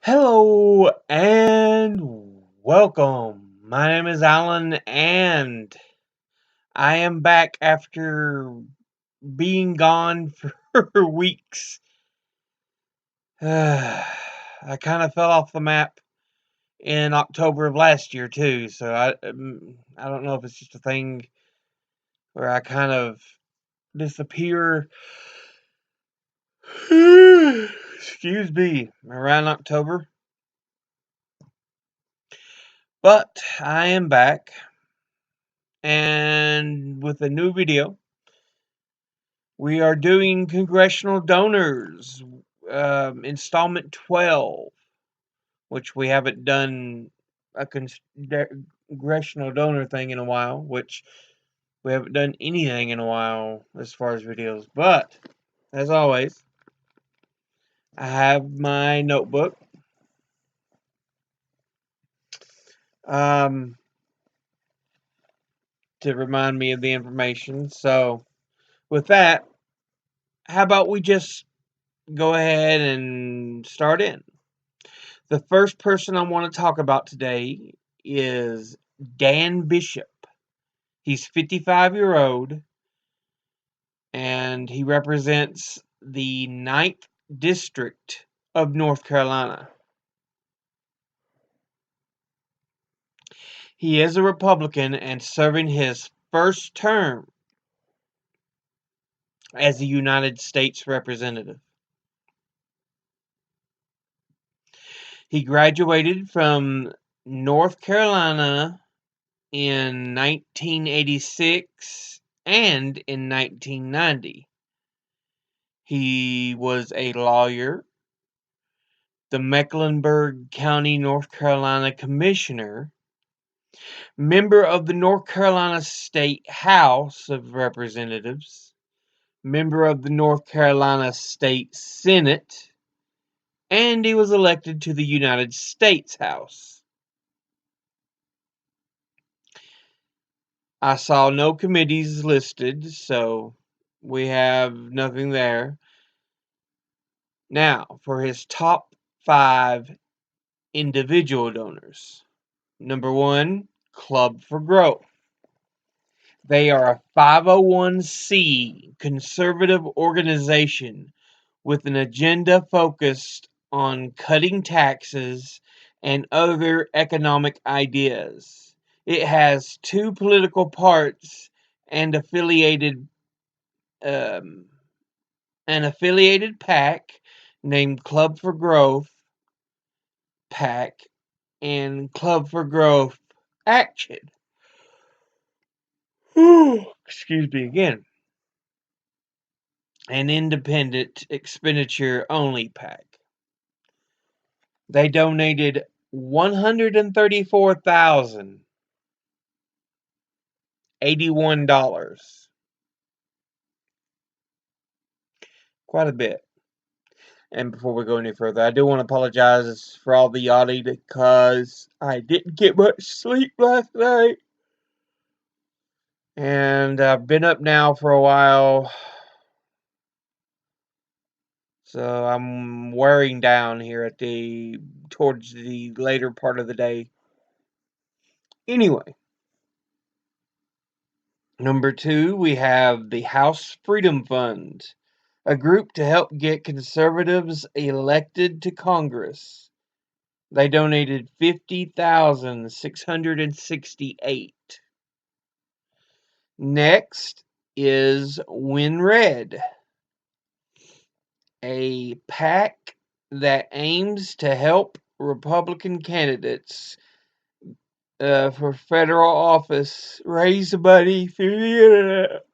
Hello and welcome. My name is Alan and I am back after being gone for weeks. I kind of fell off the map in October of last year too, so I don't know if it's just a thing where I kind of disappear. Excuse me, around October. But I am back and with a new video. We are doing Congressional Donors, installment 12, which we haven't done a Congressional Donor thing in a while, which we haven't done anything in a while as far as videos. But, as always, I have my notebook. Um, to remind me of the information. So, with that, how about we just go ahead and start in? The first person I want to talk about today is Dan Bishop. He's 55-year old and he represents the 9th District of North Carolina. He is a Republican and serving his first term as a United States Representative. He graduated from North Carolina in 1986 and in 1990. He was a lawyer, the Mecklenburg County, North Carolina Commissioner, member of the North Carolina State House of Representatives, member of the North Carolina State Senate, and he was elected to the United States House. I saw no committees listed, so we have nothing there. Now, for his top 5 individual donors. Number 1, Club for Growth. They are a 501c conservative organization with an agenda focused on cutting taxes and other economic ideas. It has 2 political parts and um, an affiliated PAC named Club for Growth PAC and Club for Growth Action. Excuse me again. An independent expenditure only PAC. They donated $134,081. Quite a bit. And before we go any further, I do want to apologize for all the yachting because I didn't get much sleep last night. And I've been up now for a while. So I'm wearing down here towards the later part of the day. Anyway, number 2, we have the House Freedom Fund, a group to help get conservatives elected to Congress. They donated $50,668. Next is Win Red, a PAC that aims to help Republican candidates for federal office raise money through the internet.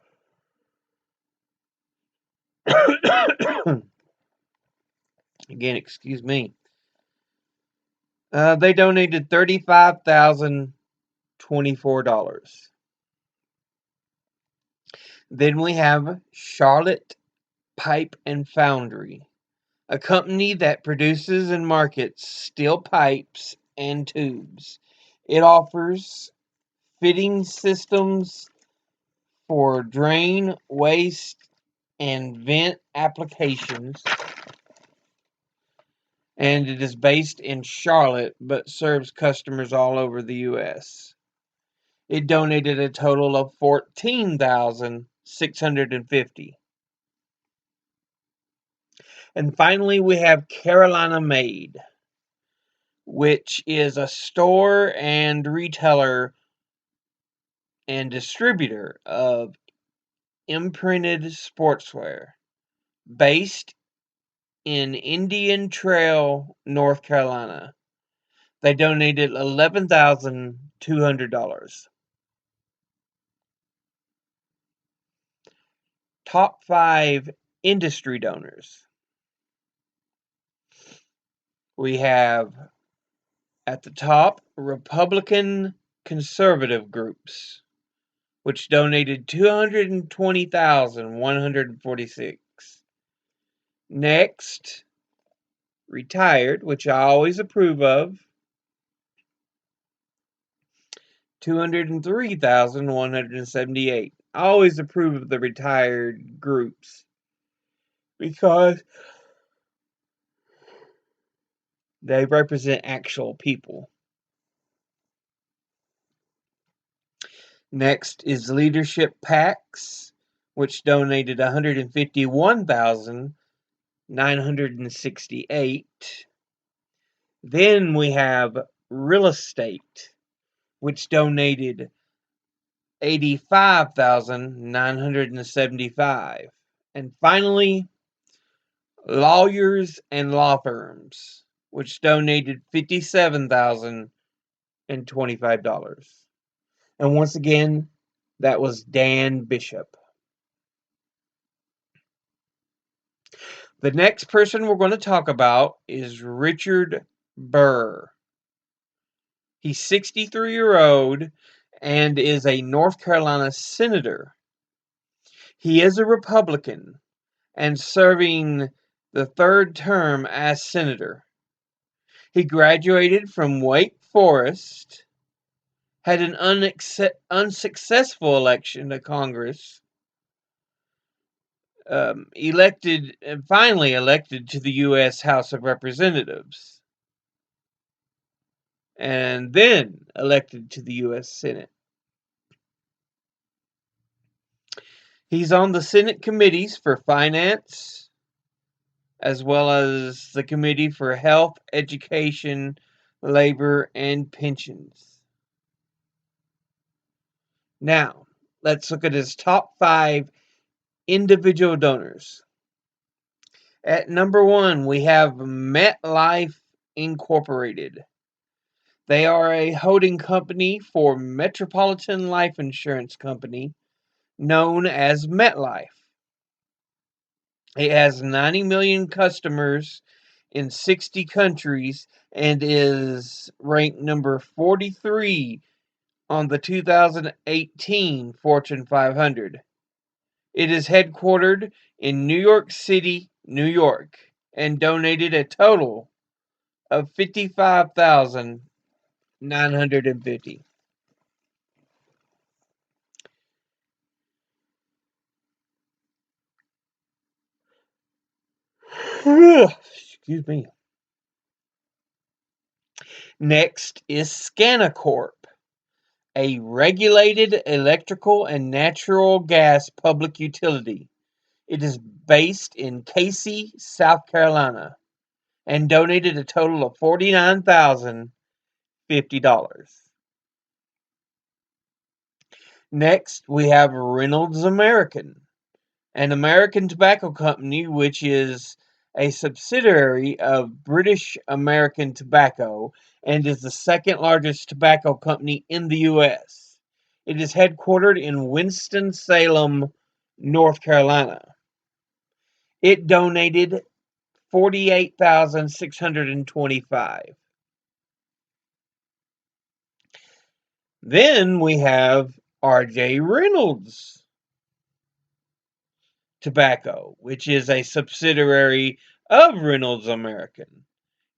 Again, excuse me. They donated $35,024. Then we have Charlotte Pipe and Foundry, a company that produces and markets steel pipes and tubes. It offers fitting systems for drain, waste, and vent applications. and it is based in Charlotte but serves customers all over the U.S. It donated a total of $14,650. And finally, we have Carolina Made, which is a store and retailer and distributor of imprinted sportswear based in Indian Trail, North Carolina. They donated $11,200. Top 5 industry donors. We have at the top Republican conservative groups, which donated $220,146. Next, retired, which I always approve of, $203,178. I always approve of the retired groups because they represent actual people. Next is Leadership PACs, which donated $151,968. Then we have Real Estate, which donated $85,975. And finally, Lawyers and Law Firms, which donated $57,025. And once again, that was Dan Bishop. The next person we're going to talk about is Richard Burr. He's 63-year-old and is a North Carolina senator. He is a Republican and serving the third term as senator. He graduated from Wake Forest, had an unsuccessful election to Congress, finally elected to the U.S. House of Representatives, and then elected to the U.S. Senate. He's on the Senate committees for Finance, as well as the Committee for Health, Education, Labor, and Pensions. Now, let's look at his top 5 individual donors. At number 1, we have MetLife Incorporated. They are a holding company for Metropolitan Life Insurance Company, known as MetLife. It has 90 million customers in 60 countries and is ranked number 43 on the 2018 Fortune 500. It is headquartered in New York City, New York, and donated a total of $55,950. Excuse me. Next is Scanacorp, a regulated electrical and natural gas public utility. It is based in Casey, South Carolina, and donated a total of $49,050. Next, we have Reynolds American, an American tobacco company which is a subsidiary of British American Tobacco and is the second largest tobacco company in the U.S. It is headquartered in Winston-Salem, North Carolina. It donated $48,625. Then we have R.J. Reynolds Tobacco, which is a subsidiary of Reynolds American.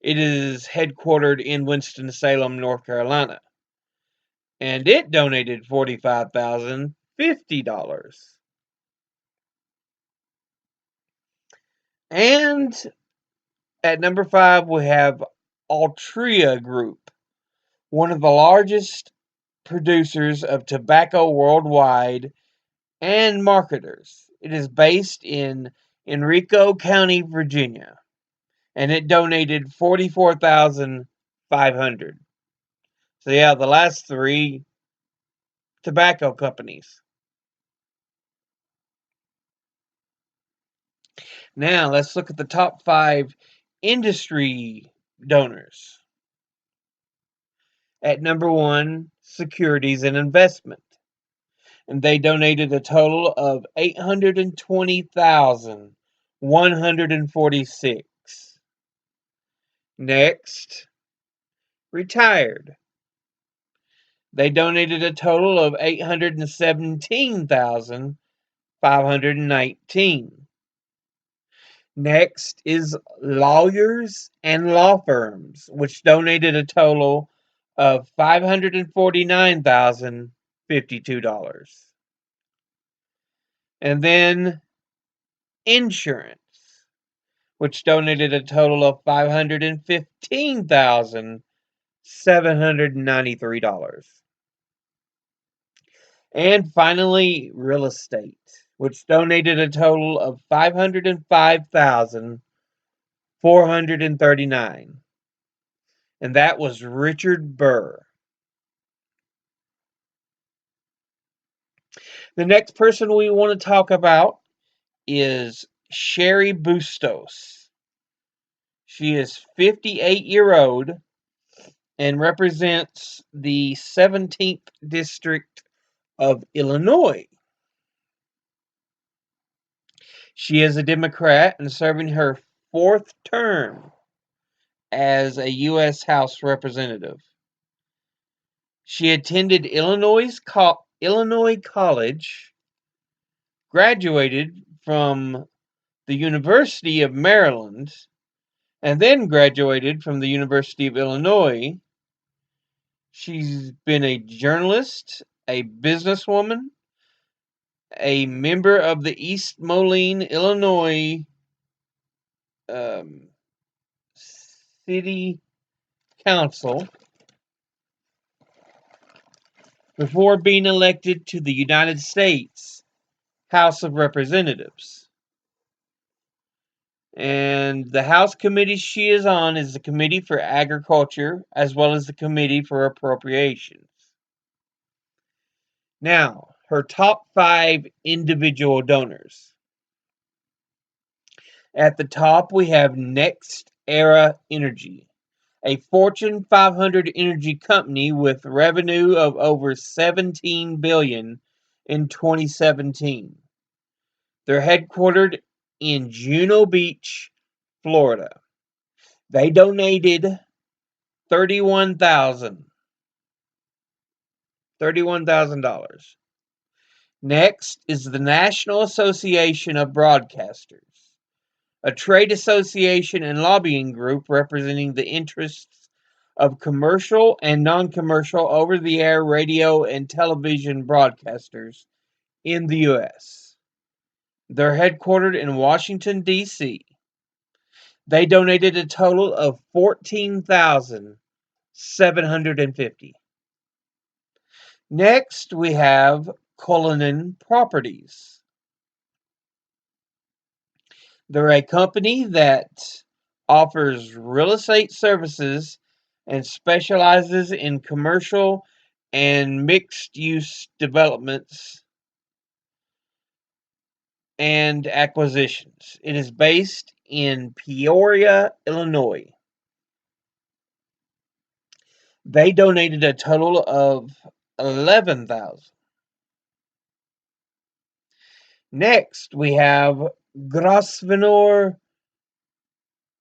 It is headquartered in Winston-Salem, North Carolina, and it donated $45,050. And At number 5, we have Altria Group, one of the largest producers of tobacco worldwide and marketers. It is based in Henrico County, Virginia, and it donated 44,500. So yeah, the last 3 tobacco companies. Now, let's look at the top 5 industry donors. At number 1, Securities and Investment. And they donated a total of 820,146. Next, Retired. They donated a total of 817,519. Next is Lawyers and Law Firms, which donated a total of $549,052. And then Insurance, which donated a total of $515,793. And finally, Real Estate, which donated a total of $505,439. And that was Richard Burr. The next person we want to talk about is Sherry Bustos. She is 58-year-old and represents the 17th District of Illinois. She is a Democrat and serving her 4th term as a U.S. House Representative. She attended Illinois College, graduated from the University of Maryland, and then graduated from the University of Illinois. She's been a journalist, a businesswoman, a member of the East Moline, Illinois City Council before being elected to the United States House of Representatives. And the House committee she is on is the Committee for Agriculture as well as the Committee for Appropriations. Now, her top 5 individual donors. At the top, we have Next Era Energy, a Fortune 500 energy company with revenue of over $17 billion in 2017. They're headquartered in Juno Beach, Florida. They donated $31,000. Next is the National Association of Broadcasters, a trade association and lobbying group representing the interests of commercial and non-commercial over-the-air radio and television broadcasters in the U.S. They're headquartered in Washington, D.C. They donated a total of $14,750. Next, we have Cullinan Properties. They're a company that offers real estate services and specializes in commercial and mixed-use developments and acquisitions. It is based in Peoria, Illinois. They donated a total of $11,000. Next, we have Grosvenor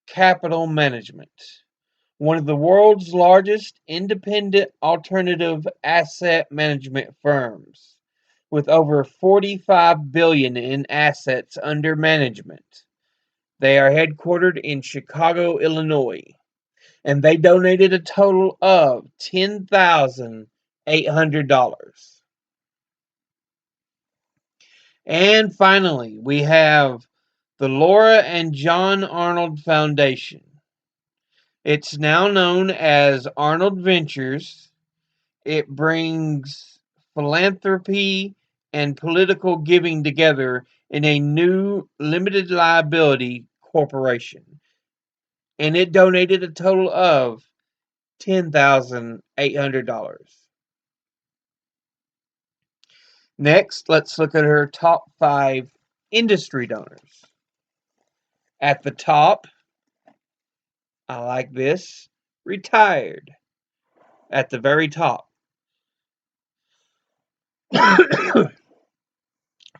Capital Management, one of the world's largest independent alternative asset management firms, with over $45 billion in assets under management. They are headquartered in Chicago, Illinois, and they donated a total of $10,800. And finally, we have the Laura and John Arnold Foundation, It's now known as Arnold Ventures. It brings philanthropy and political giving together in a new limited liability corporation. And it donated a total of $10,800. Next, let's look at her top 5 industry donors. At the top, I like this, retired. At the very top.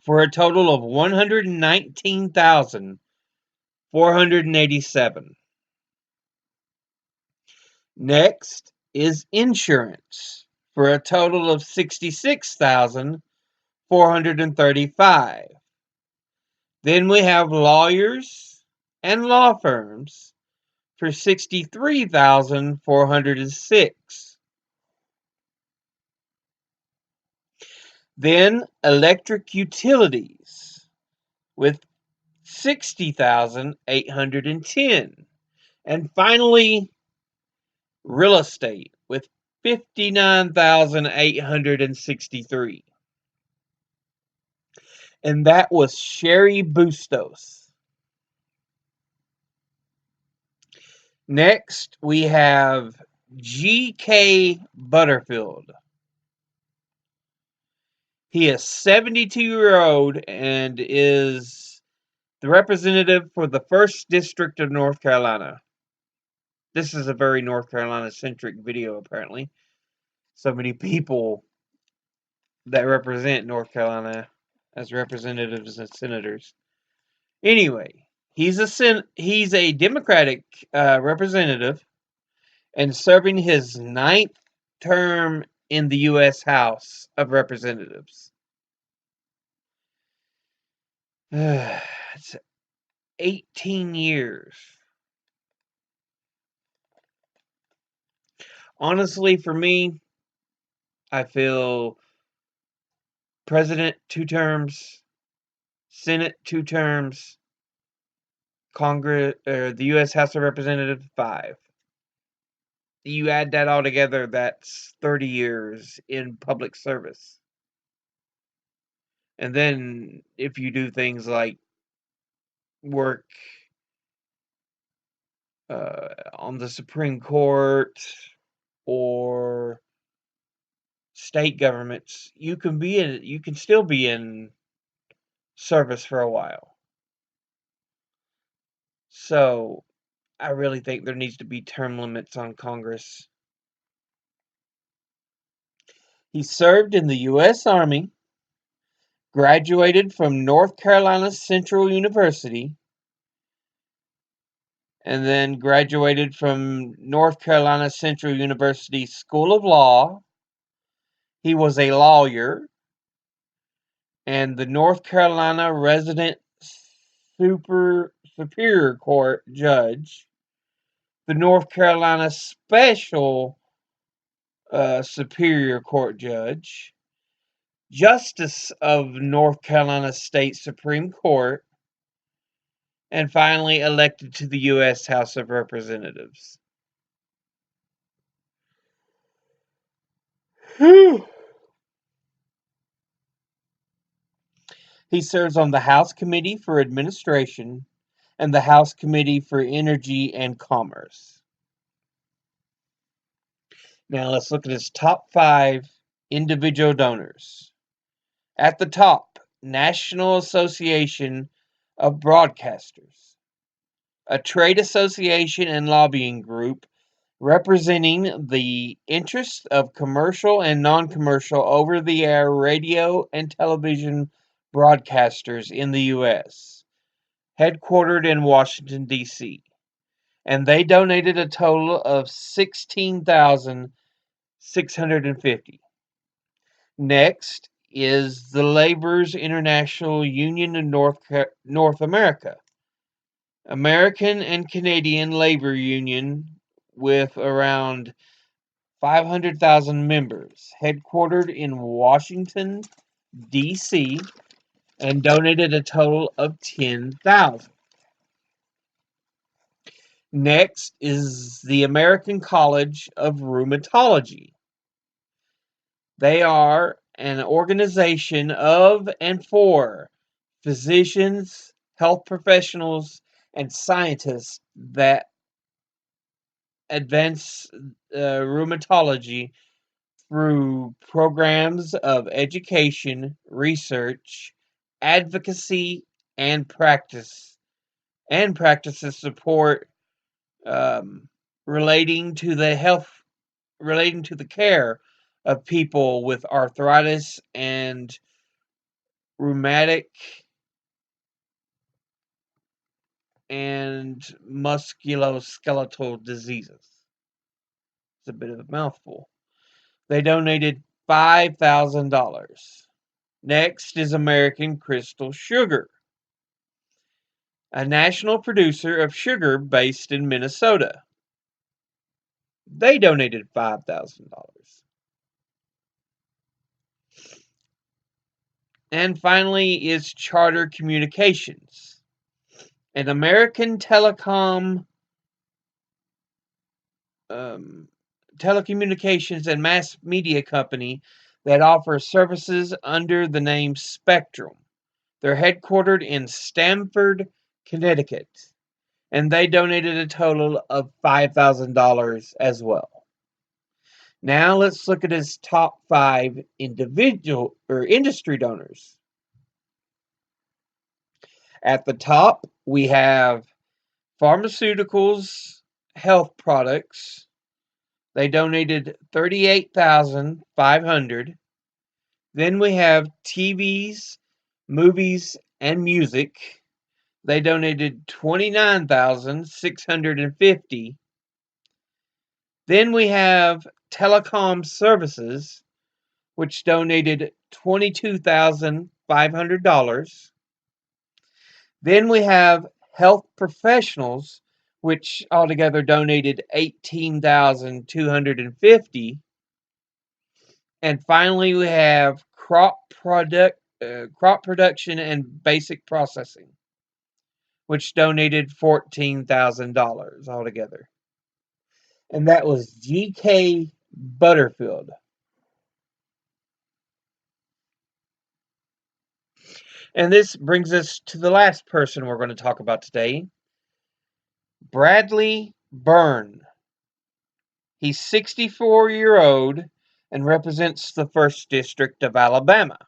For a total of $119,487. Next is insurance for a total of $66,435. Then we have lawyers and law firms for $63,406. Then electric utilities with $60,810. And finally, real estate with $59,863. And that was Sherry Bustos. Next, we have G.K. Butterfield. He is 72-year-old and is the representative for the 1st District of North Carolina. This is a very North Carolina-centric video, apparently. So many people that represent North Carolina as representatives and senators. Anyway, he's a Democratic representative and serving his 9th term in the U.S. House of Representatives. It's 18 years. Honestly, for me, I feel President 2 terms, Senate 2 terms, Congress or the U.S. House of Representatives 5. You add that all together, that's 30 years in public service. And then if you do things like work on the Supreme Court or state governments, you can still be in service for a while. So I really think there needs to be term limits on Congress. He served in the U.S. Army, graduated from North Carolina Central University, and then graduated from North Carolina Central University School of Law. He was a lawyer and the North Carolina Resident Superior Court Judge, the North Carolina Special Superior Court Judge, Justice of North Carolina State Supreme Court, and finally elected to the U.S. House of Representatives. Whew. He serves on the House Committee for Administration and the House Committee for Energy and Commerce. Now let's look at his top 5 individual donors. At the top, National Association of Broadcasters, a trade association and lobbying group representing the interests of commercial and non-commercial over-the-air radio and television broadcasters in the U.S., headquartered in Washington, D.C., and they donated a total of $16,650. Next is the Labor's International Union of North America, American and Canadian labor union with around 500,000 members, headquartered in Washington, D.C., and donated a total of $10,000. Next is the American College of Rheumatology. They are an organization of and for physicians, health professionals, and scientists that advance rheumatology through programs of education, research, advocacy, and practices support um, relating to the health, relating to the care of people with arthritis and rheumatic and musculoskeletal diseases. It's a bit of a mouthful. They donated $5,000. Next is American Crystal Sugar, a national producer of sugar based in Minnesota. They donated $5,000. And finally is Charter Communications, an American um, telecommunications and mass media company that offers services under the name Spectrum. They're headquartered in Stamford, Connecticut, and they donated a total of $5,000 as well. Now let's look at his top 5 individual or industry donors. At the top, we have pharmaceuticals, health products. They donated $38,500. Then we have TVs, movies, and music. They donated $29,650. Then we have telecom services, which donated $22,500. Then we have health professionals, which altogether donated $18,250. And finally, we have crop production and basic processing, which donated $14,000 altogether. And that was G.K. Butterfield. And this brings us to the last person we're going to talk about today, Bradley Byrne. He's 64-year-old and represents the 1st District of Alabama.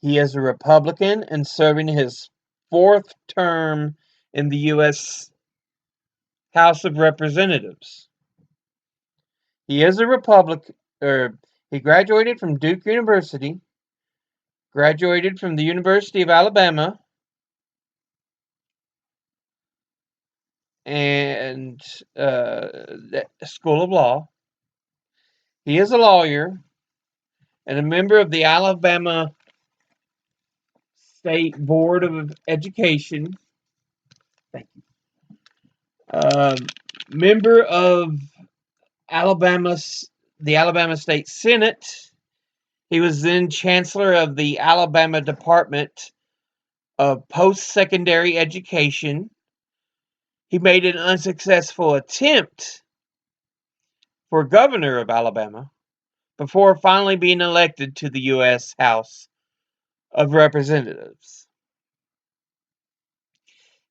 He is a Republican and serving his 4th term in the U.S. House of Representatives. He is a Republican. He graduated from Duke University, graduated from the University of Alabama, and the School of Law. He is a lawyer and a member of the Alabama State Board of Education. Thank you. Member of the Alabama State Senate. He was then Chancellor of the Alabama Department of Post-Secondary Education. He made an unsuccessful attempt for governor of Alabama before finally being elected to the U.S. House of Representatives.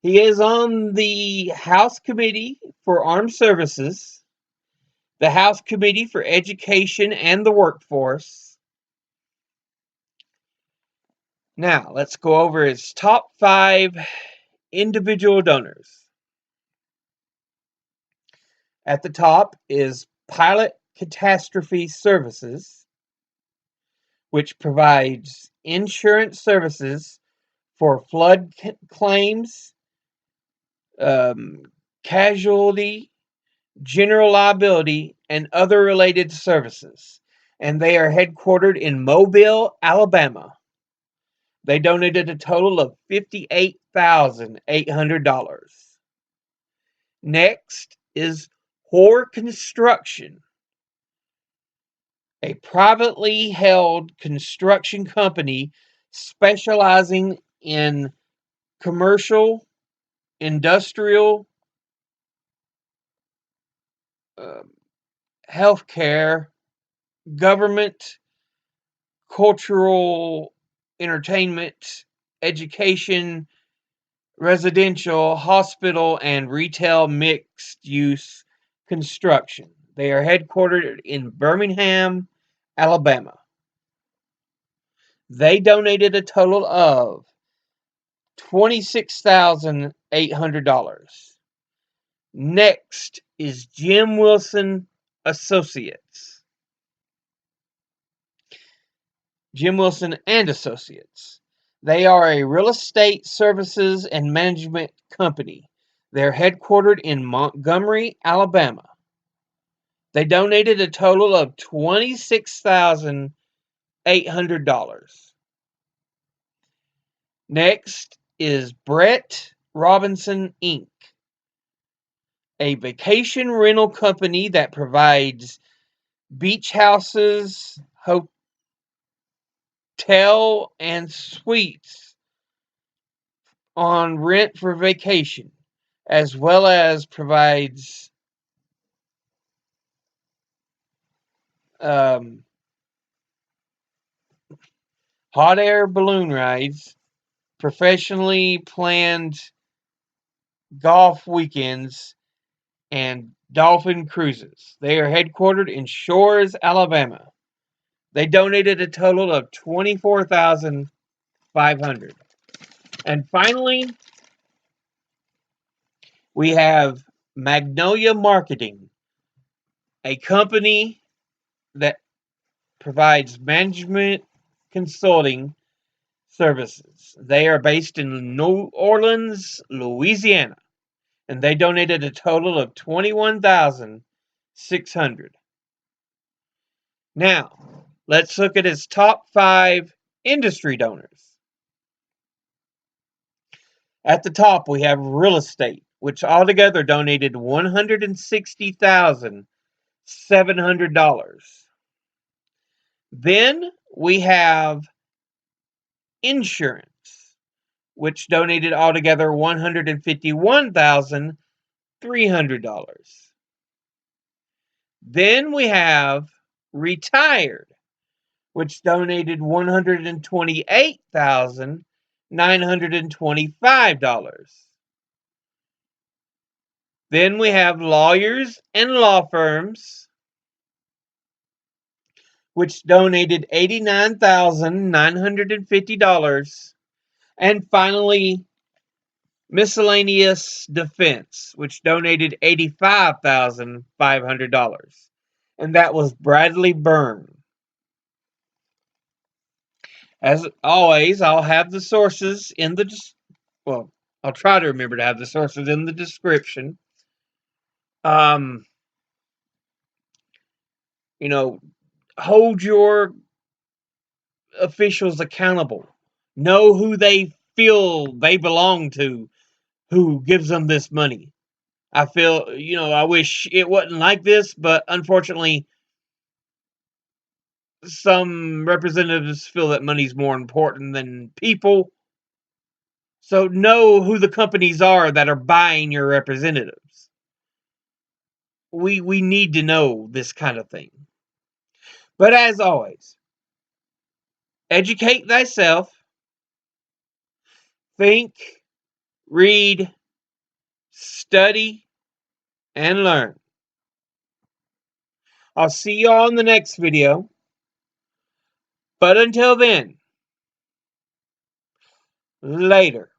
He is on the House Committee for Armed Services, the House Committee for Education and the Workforce. Now, let's go over his top 5 individual donors. At the top is Pilot Catastrophe Services, which provides insurance services for flood claims, casualty, general liability, and other related services. And they are headquartered in Mobile, Alabama. They donated a total of $58,800. Next is Hoare Construction, a privately held construction company specializing in commercial industrial, healthcare, government, cultural, entertainment, education, residential, hospital, and retail mixed use construction. They are headquartered in Birmingham, Alabama. They donated a total of $26,800. Next is Jim Wilson Associates. Jim Wilson and Associates. They are a real estate services and management company. They're headquartered in Montgomery, Alabama. They donated a total of $26,800. Next is Brett Robinson Inc., a vacation rental company that provides beach houses, hotel, and suites on rent for vacation, as well as provides hot air balloon rides, professionally planned golf weekends, and dolphin cruises. They are headquartered in Shores, Alabama. They donated a total of $24,500. And finally, we have Magnolia Marketing, a company that provides management consulting services. They are based in New Orleans, Louisiana, and they donated a total of $21,600. Now, let's look at his top 5 industry donors. At the top, we have real estate, which altogether donated $160,700. Then we have insurance, which donated altogether $151,300. Then we have retired, which donated $128,925. Then we have lawyers and law firms, which donated $89,950. And finally, miscellaneous defense, which donated $85,500. And that was Bradley Byrne. As always, I'll have the sources in the I'll try to remember to have the sources in the description. Hold your officials accountable. Know who they feel they belong to, who gives them this money. I feel, I wish it wasn't like this, but unfortunately, some representatives feel that money's more important than people. So know who the companies are that are buying your representatives. We need to know this kind of thing. But as always, educate thyself, think, read, study, and learn. I'll see you all in the next video. But until then, later.